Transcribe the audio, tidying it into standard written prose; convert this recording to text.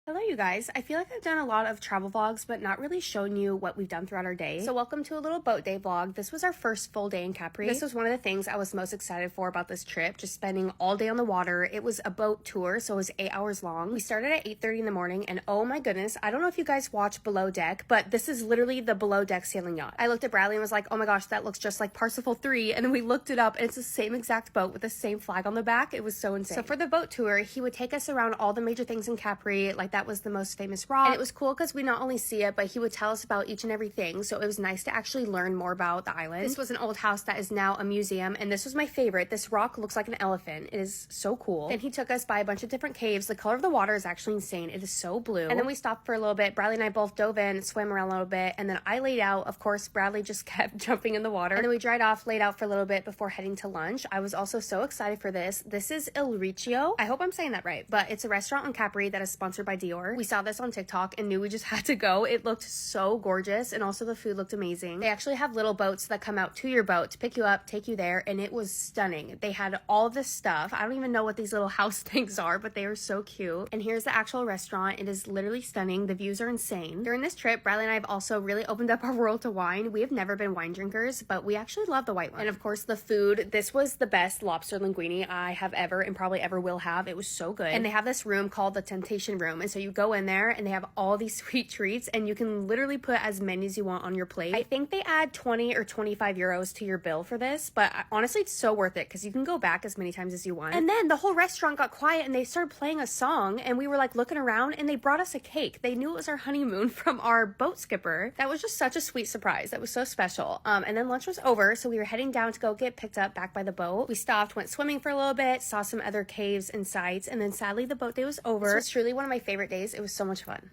Hello, you guys. I feel like I've done a lot of travel vlogs, but not really shown you what we've done throughout our day. So welcome to a little boat day vlog. This was our first full day in Capri. This was one of the things I was most excited for about this trip, just spending all day on the water. It was a boat tour, so it was 8 hours long. We started at 8:30 in the morning, and oh my goodness, I don't know if you guys watch Below Deck, but this is literally the Below Deck sailing yacht. I looked at Bradley and was like, oh my gosh, that looks just like Parsifal 3, and then we looked it up, and it's the same exact boat with the same flag on the back. It was so insane. So for the boat tour, he would take us around all the major things in Capri, like that was the most famous rock. And it was cool because we not only see it, but he would tell us about each and everything. So it was nice to actually learn more about the island. This was an old house that is now a museum, and this was my favorite. This rock looks like an elephant. It is so cool. Then he took us by a bunch of different caves. The color of the water is actually insane. It is so blue. And then we stopped for a little bit. Bradley and I both dove in, swam around a little bit, and then I laid out. Of course, Bradley just kept jumping in the water. And then we dried off, laid out for a little bit before heading to lunch. I was also so excited for this. This is Il Riccio. I hope I'm saying that right, but it's a restaurant in Capri that is sponsored by Dior. We saw this on TikTok and knew we just had to go. It looked so gorgeous, and also the food looked amazing. They actually have little boats that come out to your boat to pick you up, take you there, and it was stunning. They had all this stuff. I don't even know what these little house things are, but they are so cute. And here's the actual restaurant. It is literally stunning. The views are insane. During this trip, Bradley and I have also really opened up our world to wine. We have never been wine drinkers, but we actually love the white one. And of course, the food. This was the best lobster linguine I have ever and probably ever will have. It was so good. And they have this room called the Temptation Room, and so you go in there and they have all these sweet treats, and you can literally put as many as you want on your plate. I think they add 20 or 25 euros to your bill for this, but honestly, it's so worth it because you can go back as many times as you want. And then the whole restaurant got quiet and they started playing a song, and we were like looking around, and they brought us a cake. They knew it was our honeymoon from our boat skipper. That was just such a sweet surprise. That was so special. And then lunch was over, so we were heading down to go get picked up back by the boat. We stopped, went swimming for a little bit, saw some other caves and sights, and then sadly the boat day was over. This was truly one of my favorite days. It was so much fun.